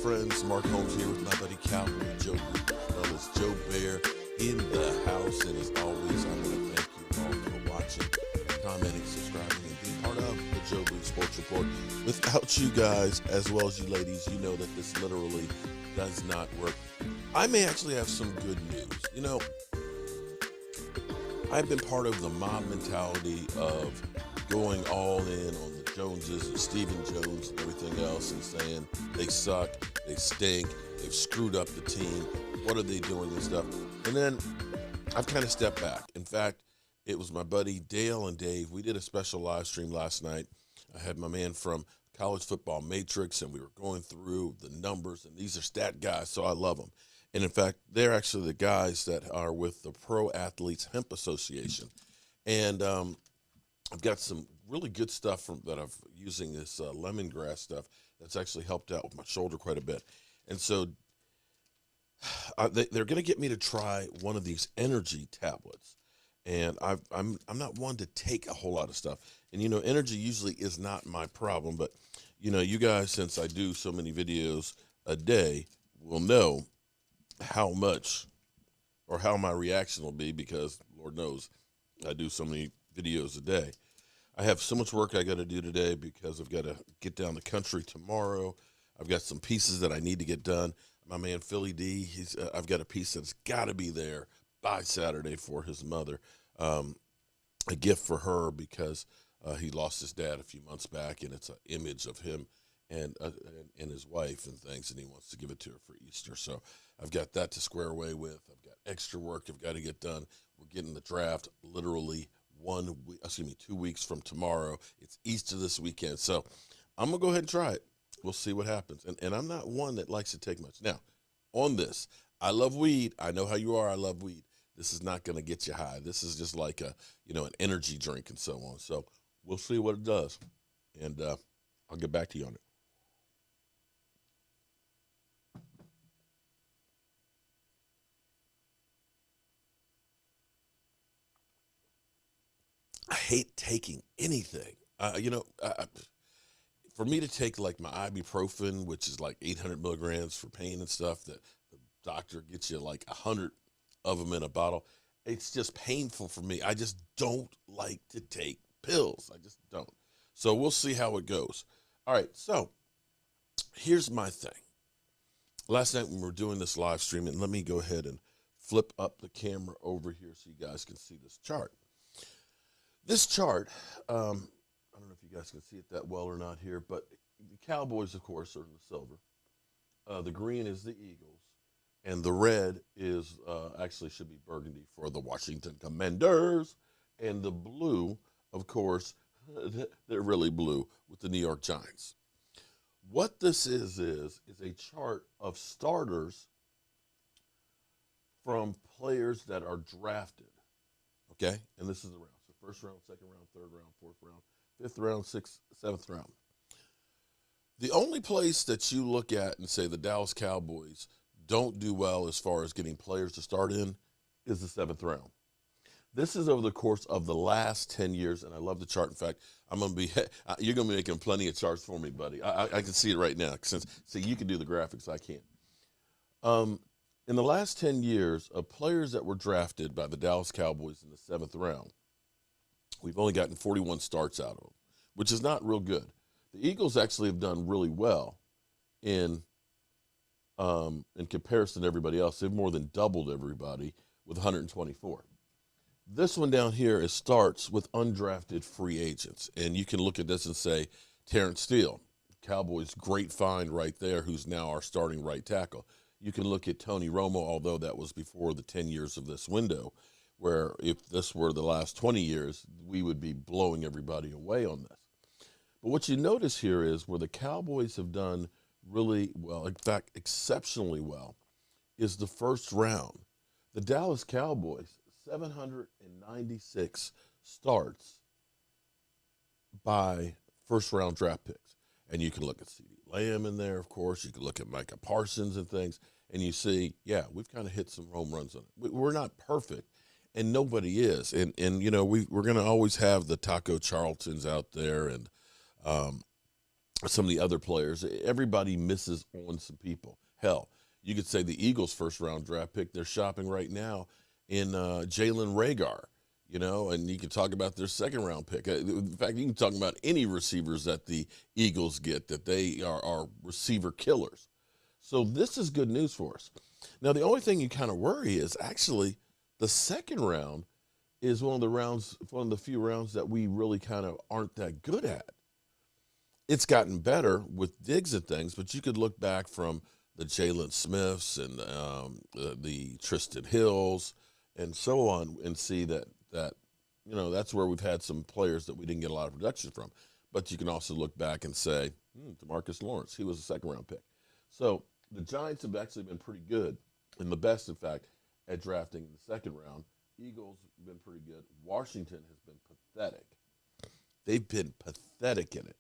friends? Mark Holmes here with my buddy Cowherd, Joe Booth, as well as Joe Bear in the house. And as always, I want to thank you all for watching, commenting, subscribing, and being part of the Joe Booth Sports Report. Without you guys, as well as you ladies, you know that this literally does not work. I may actually have some good news. I've been part of the mob mentality of going all in on the Joneses and Stephen Jones and everything else and saying they suck, they stink, they've screwed up the team, what are they doing and stuff. And then I've kind of stepped back. In fact, it was my buddy Dale and Dave. We did a special live stream last night. I had my man from College Football Matrix, and we were going through the numbers, and these are stat guys, so I love them. And in fact, they're actually the guys that are with the Pro Athletes Hemp Association. And I've got some really good stuff that I'm using this lemongrass stuff that's actually helped out with my shoulder quite a bit. And so they're going to get me to try one of these energy tablets. And I'm not one to take a whole lot of stuff. And, energy usually is not my problem. But, you guys, since I do so many videos a day, will know how much or how my reaction will be, because Lord knows I do so many videos a day. I have so much work I got to do today because I've got to get down the country tomorrow. I've got some pieces that I need to get done. My man Philly D, I've got a piece that's got to be there by Saturday for his mother. A gift for her because he lost his dad a few months back, and it's an image of him and his wife and things, and he wants to give it to her for Easter. So I've got that to square away with. I've got extra work I've got to get done. We're getting the draft literally 2 weeks from tomorrow. It's Easter this weekend. So I'm going to go ahead and try it. We'll see what happens. And I'm not one that likes to take much. Now, on this, I love weed. I know how you are. I love weed. This is not going to get you high. This is just like an energy drink and so on. So we'll see what it does. And I'll get back to you on it. I hate taking anything. For me to take like my ibuprofen, which is like 800 milligrams for pain and stuff, that the doctor gets you like 100 of them in a bottle, it's just painful for me. I just don't like to take pills. I just don't. So we'll see how it goes. All right, so here's my thing. Last night when we were doing this live stream, and let me go ahead and flip up the camera over here so you guys can see this chart. This chart, I don't know if you guys can see it that well or not here, but the Cowboys, of course, are the silver. The green is the Eagles, and the red is actually should be burgundy for the Washington Commanders, and the blue, of course, they're really blue with the New York Giants. What this is a chart of starters from players that are drafted, okay? And this is the round. First round, second round, third round, fourth round, fifth round, sixth, seventh round. The only place that you look at and say the Dallas Cowboys don't do well as far as getting players to start in is the seventh round. This is over the course of the last 10 years, and I love the chart. In fact, you're going to be making plenty of charts for me, buddy. I can see it right now. See, you can do the graphics, I can't. In the last 10 years of players that were drafted by the Dallas Cowboys in the seventh round, we've only gotten 41 starts out of them, which is not real good. The Eagles actually have done really well in comparison to everybody else. They've more than doubled everybody with 124. This one down here is starts with undrafted free agents. And you can look at this and say, Terrence Steele, Cowboys, great find right there, who's now our starting right tackle. You can look at Tony Romo, although that was before the 10 years of this window, where if this were the last 20 years, we would be blowing everybody away on this. But what you notice here is where the Cowboys have done really well, in fact, exceptionally well, is the first round. The Dallas Cowboys, 796 starts by first-round draft picks. And you can look at CeeDee Lamb in there, of course. You can look at Micah Parsons and things, and you see, yeah, we've kind of hit some home runs on it. We're not perfect, and nobody is. And we're going to always have the Taco Charltons out there and some of the other players. Everybody misses on some people. Hell, you could say the Eagles' first-round draft pick, they're shopping right now in Jalen Reagor, and you can talk about their second-round pick. In fact, you can talk about any receivers that the Eagles get, that they are receiver killers. So this is good news for us. Now, the only thing you kind of worry is actually the second round is one of the few rounds that we really kind of aren't that good at. It's gotten better with Diggs and things, but you could look back from the Jalen Smiths and the Tristan Hills and so on and see that that's where we've had some players that we didn't get a lot of production from. But you can also look back and say, DeMarcus Lawrence, he was a second-round pick. So the Giants have actually been pretty good, and the best, in fact, at drafting in the second round. Eagles have been pretty good. Washington has been pathetic. They've been pathetic in it.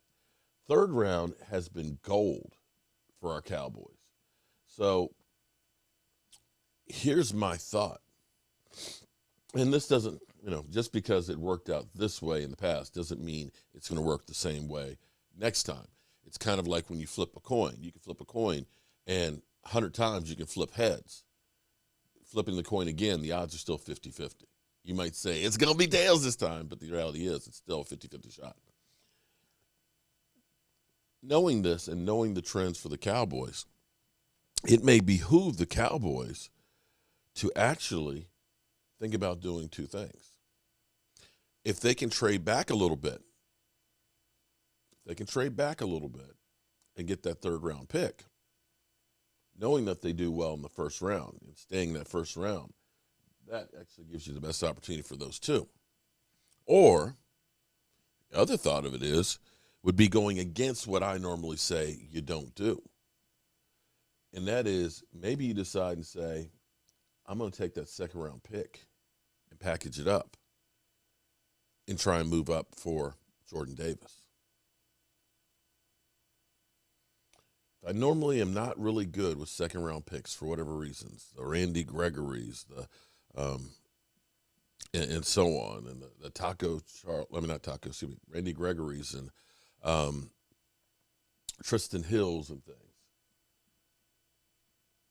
Third round has been gold for our Cowboys. So here's my thought. And this doesn't, just because it worked out this way in the past doesn't mean it's going to work the same way next time. It's kind of like when you flip a coin. You can flip a coin, and 100 times you can flip heads. Flipping the coin again, the odds are still 50-50. You might say, it's going to be tails this time, but the reality is it's still a 50-50 shot. Knowing this and knowing the trends for the Cowboys, it may behoove the Cowboys to actually think about doing two things. If they can trade back a little bit, and get that third-round pick, knowing that they do well in the first round and staying in that first round, that actually gives you the best opportunity for those two. Or the other thought of it would be going against what I normally say you don't do. And that is maybe you decide and say, I'm going to take that second-round pick and package it up and try and move up for Jordan Davis. I normally am not really good with second-round picks for whatever reasons. The Randy Gregory's, and so on, and Randy Gregory's and Tristan Hills and things.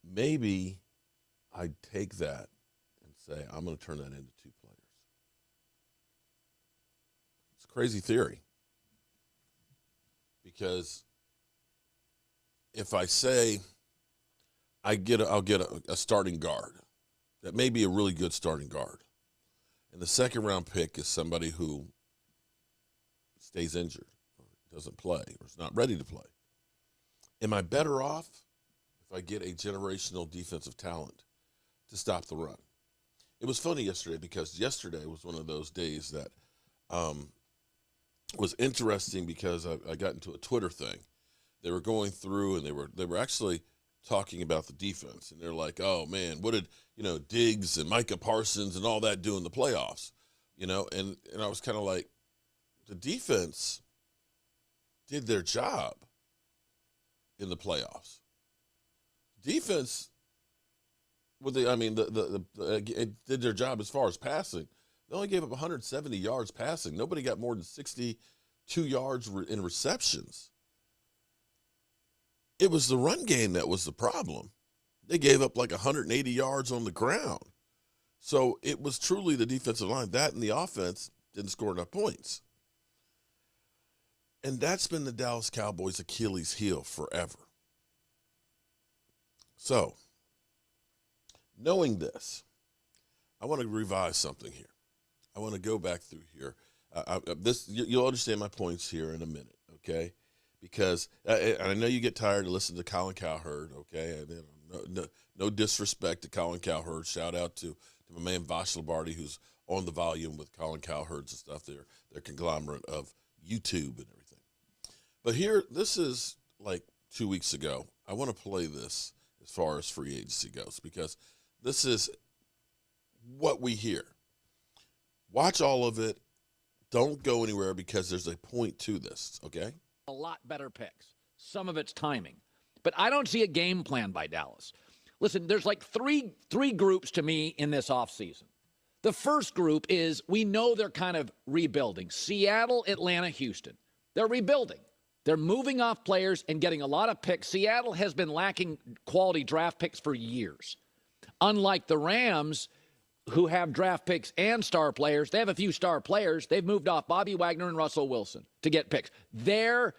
Maybe I'd take that and say, I'm going to turn that into two players. It's a crazy theory. Because if I say I'll get a starting guard, that may be a really good starting guard, and the second round pick is somebody who stays injured or doesn't play or is not ready to play, am I better off if I get a generational defensive talent to stop the run? It was funny yesterday because yesterday was one of those days that was interesting because I got into a Twitter thing. They were going through and they were actually talking about the defense, and they're like, "Oh man, what did Diggs and Micah Parsons and all that do in the playoffs?" And I was kind of like, the defense did their job in the playoffs. Defense, it did their job as far as passing. They only gave up 170 yards passing. Nobody got more than 62 yards in receptions. It was the run game that was the problem. They gave up like 180 yards on the ground. So it was truly the defensive line. That and the offense didn't score enough points. And that's been the Dallas Cowboys' Achilles heel forever. So, knowing this, I want to revise something here. I want to go back through here. You'll understand my points here in a minute, okay? Because I know you get tired of listening to Colin Cowherd, okay? No disrespect to Colin Cowherd. Shout out to my man Vash Lombardi, who's on the volume with Colin Cowherd's and stuff. They're conglomerate of YouTube and everything. But here, this is like 2 weeks ago. I want to play this as far as free agency goes because this is what we hear. Watch all of it. Don't go anywhere because there's a point to this, okay? A lot better picks. Some of it's timing. But I don't see a game plan by Dallas. Listen, there's like three groups to me in this offseason. The first group is we know they're kind of rebuilding. Seattle, Atlanta, Houston. They're rebuilding. They're moving off players and getting a lot of picks. Seattle has been lacking quality draft picks for years. Unlike the Rams, who have draft picks and star players, they have a few star players. They've moved off Bobby Wagner and Russell Wilson to get picks. They're,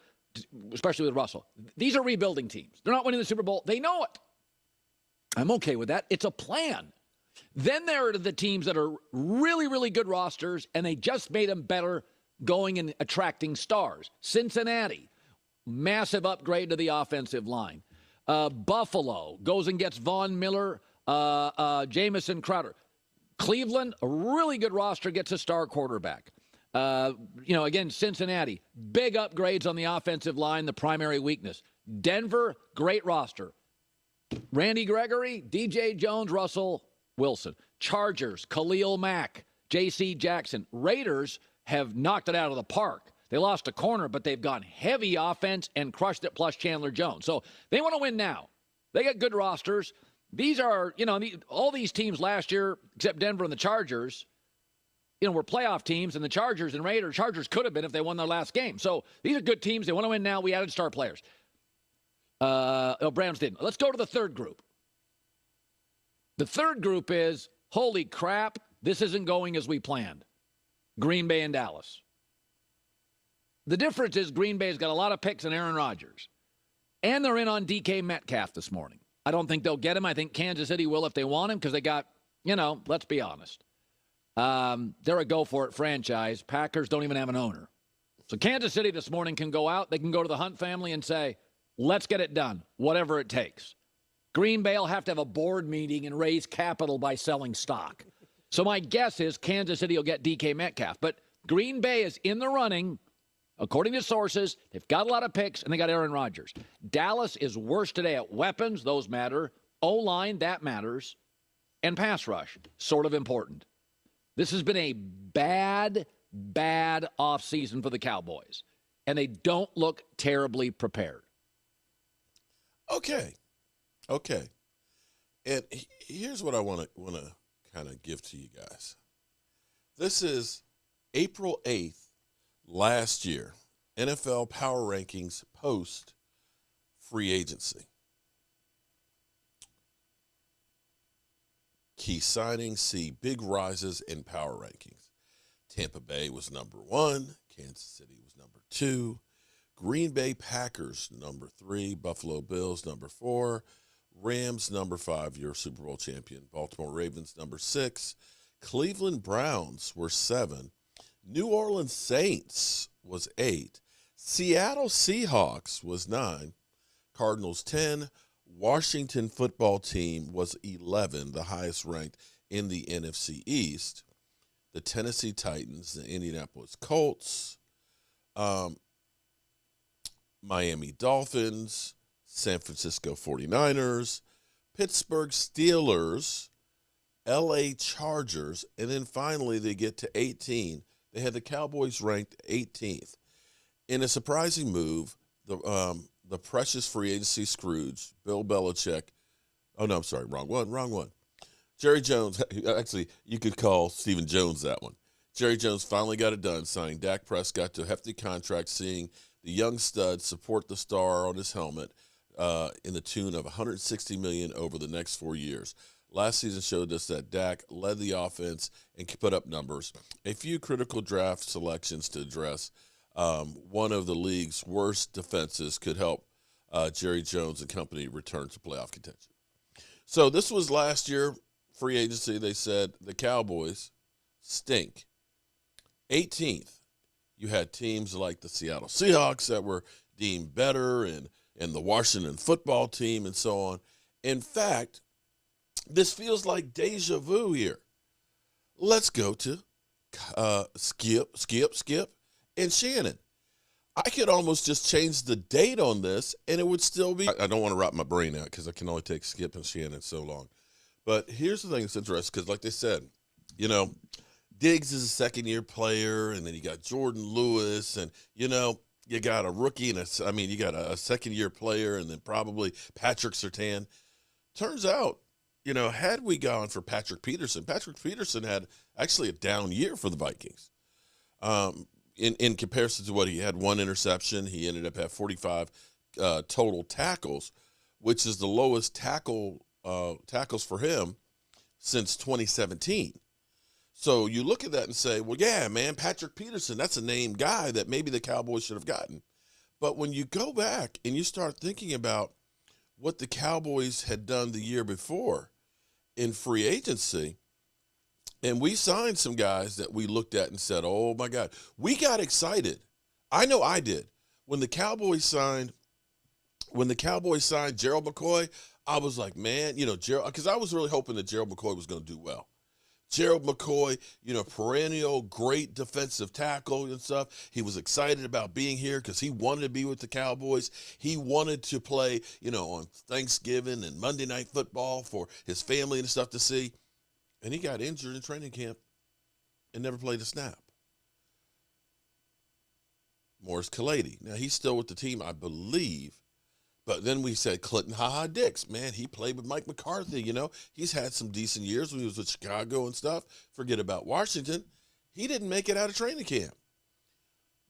especially with Russell, these are rebuilding teams. They're not winning the Super Bowl. They know it. I'm okay with that. It's a plan. Then there are the teams that are really, really good rosters, and they just made them better going and attracting stars. Cincinnati, massive upgrade to the offensive line. Buffalo goes and gets Von Miller, Jamison Crowder. Cleveland, a really good roster, gets a star quarterback. Again, Cincinnati, big upgrades on the offensive line, the primary weakness. Denver, great roster. Randy Gregory, DJ Jones, Russell Wilson. Chargers, Khalil Mack, J.C. Jackson. Raiders have knocked it out of the park. They lost a corner, but they've gone heavy offense and crushed it, plus Chandler Jones. So they want to win now. They got good rosters. These are, all these teams last year, except Denver and the Chargers, were playoff teams, and the Chargers and Chargers could have been if they won their last game. So these are good teams. They want to win now. We added star players. Browns didn't. Let's go to the third group. The third group is, holy crap, this isn't going as we planned. Green Bay and Dallas. The difference is Green Bay's got a lot of picks in Aaron Rodgers. And they're in on DK Metcalf this morning. I don't think they'll get him. I think Kansas City will if they want him because they got, let's be honest. They're a go-for-it franchise. Packers don't even have an owner. So Kansas City this morning can go out. They can go to the Hunt family and say, let's get it done, whatever it takes. Green Bay will have to have a board meeting and raise capital by selling stock. So my guess is Kansas City will get DK Metcalf. But Green Bay is in the running, according to sources. They've got a lot of picks, and they got Aaron Rodgers. Dallas is worse today at weapons. Those matter. O-line, that matters. And pass rush, sort of important. This has been a bad offseason for the Cowboys, and they don't look terribly prepared. Okay. And here's what I want to kind of give to you guys. This is April 8th last year, NFL Power Rankings post free agency. Key signings see big rises in power rankings. Tampa Bay was number 1. Kansas City was number 2. Green Bay Packers, number 3. Buffalo Bills, number 4. Rams, number 5, your Super Bowl champion. Baltimore Ravens, number 6. Cleveland Browns were 7. New Orleans Saints was 8. Seattle Seahawks was 9. Cardinals 10. Washington football team was 11, the highest ranked in the NFC East. The Tennessee Titans, the Indianapolis Colts, Miami Dolphins, San Francisco 49ers, Pittsburgh Steelers, LA Chargers, and then finally they get to 18. They had the Cowboys ranked 18th. In a surprising move, the precious free agency Scrooge, Bill Belichick. Oh, no, I'm sorry. Wrong one. Jerry Jones. Actually, you could call Stephen Jones that one. Jerry Jones finally got it done, signing Dak Prescott to a hefty contract, seeing the young stud support the star on his helmet in the tune of $160 million over the next 4 years. Last season showed us that Dak led the offense and put up numbers. A few critical draft selections to address. One of the league's worst defenses could help Jerry Jones and company return to playoff contention. So this was last year, free agency. They said the Cowboys stink. 18th, you had teams like the Seattle Seahawks that were deemed better and the Washington football team and so on. In fact, this feels like deja vu here. Let's go to Skip, and Shannon. I could almost just change the date on this, and it would still be. I don't want to wrap my brain out because I can only take Skip and Shannon so long. But here's the thing that's interesting because, like they said, Diggs is a second-year player, and then you got Jordan Lewis, and, you got a rookie, you got a second-year player, and then probably Patrick Surtain. Turns out, had we gone for Patrick Peterson had actually a down year for the Vikings. in comparison to what he had, one interception, he ended up at 45 total tackles, which is the lowest tackles for him since 2017. So you look at that and say, well, yeah, man, Patrick Peterson, that's a named guy that maybe the Cowboys should have gotten. But when you go back and you start thinking about what the Cowboys had done the year before in free agency, and we signed some guys that we looked at and said, oh, my God, we got excited. I know I did. When the Cowboys signed Gerald McCoy, I was like, man, Gerald, because I was really hoping that Gerald McCoy was going to do well. Gerald McCoy, perennial great defensive tackle and stuff. He was excited about being here because he wanted to be with the Cowboys. He wanted to play, on Thanksgiving and Monday Night Football for his family and stuff to see. And he got injured in training camp and never played a snap. Morris Kalady. Now, he's still with the team, I believe. But then we said Clinton Ha-Ha-Dix. Man, he played with Mike McCarthy, He's had some decent years when he was with Chicago and stuff. Forget about Washington. He didn't make it out of training camp.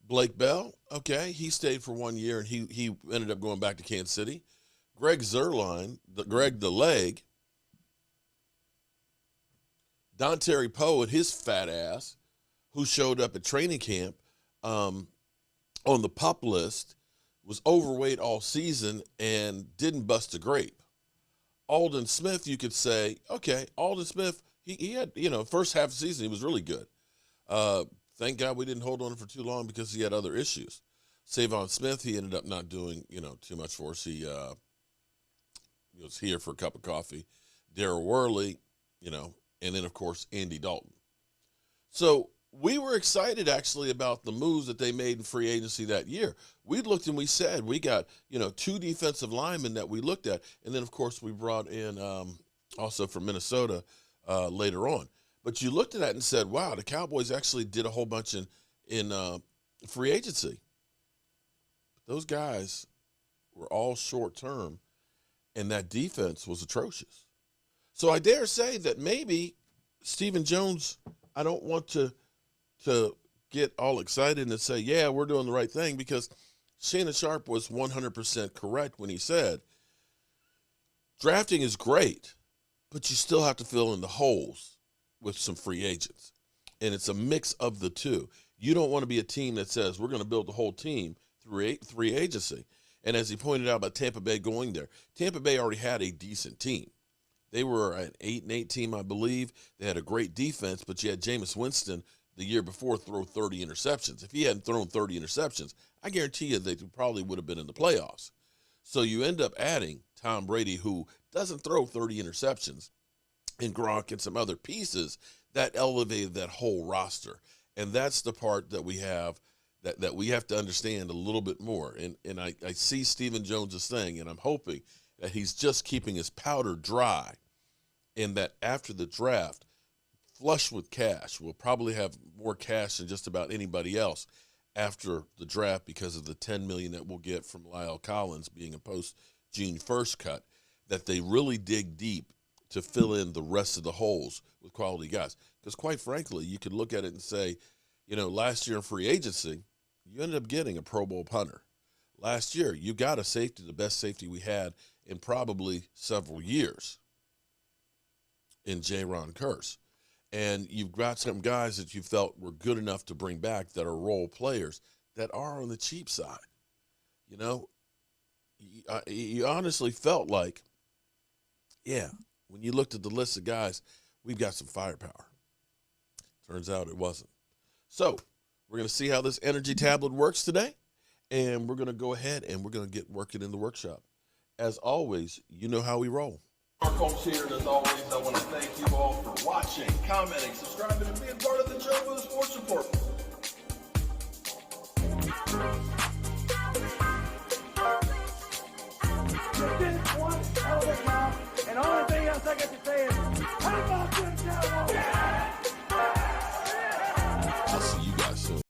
Blake Bell, okay, he stayed for 1 year, and he ended up going back to Kansas City. Greg Zuerlein, Greg the Leg, Dontari Poe and his fat ass, who showed up at training camp on the PUP list, was overweight all season and didn't bust a grape. Aldon Smith, you could say, okay, Aldon Smith, he had, first half of the season, he was really good. Thank God we didn't hold on for too long because he had other issues. Savon Smith, he ended up not doing, too much for us. He was here for a cup of coffee. Darryl Worley, and then, of course, Andy Dalton. So we were excited, actually, about the moves that they made in free agency that year. We looked and we said we got, two defensive linemen that we looked at. And then, of course, we brought in also from Minnesota later on. But you looked at that and said, wow, the Cowboys actually did a whole bunch in free agency. Those guys were all short-term, and that defense was atrocious. So I dare say that maybe Stephen Jones, I don't want to get all excited and say, yeah, we're doing the right thing, because Shannon Sharp was 100% correct when he said, drafting is great, but you still have to fill in the holes with some free agents. And it's a mix of the two. You don't want to be a team that says, we're going to build the whole team through free agency. And as he pointed out about Tampa Bay going there, Tampa Bay already had a decent team. They were an 8-8 team, I believe. They had a great defense, but you had Jameis Winston the year before throw 30 interceptions. If he hadn't thrown 30 interceptions, I guarantee you they probably would have been in the playoffs. So you end up adding Tom Brady, who doesn't throw 30 interceptions, and Gronk and some other pieces that elevated that whole roster. And that's the part that we have that we have to understand a little bit more. And I see Stephen Jones' thing, and I'm hoping that he's just keeping his powder dry, and that after the draft, flush with cash, we'll probably have more cash than just about anybody else after the draft because of the $10 million that we'll get from Lyle Collins being a post-June 1st cut, that they really dig deep to fill in the rest of the holes with quality guys. Because quite frankly, you could look at it and say, last year in free agency, you ended up getting a Pro Bowl punter. Last year, you got a safety, the best safety we had in probably several years, in Jaron Kearse. And you've got some guys that you felt were good enough to bring back that are role players that are on the cheap side. You honestly felt like, yeah, when you looked at the list of guys, we've got some firepower. Turns out it wasn't. So we're going to see how this energy tablet works today, and we're going to go ahead and we're going to get working in the workshop. As always, you know how we roll. Our folks here, and as always, I want to thank you all for watching, commenting, subscribing, and being part of the Joe Boo Sports Report. You did one hell of a job, and the only thing else I got to say is, how about them Cowboys? I'll see you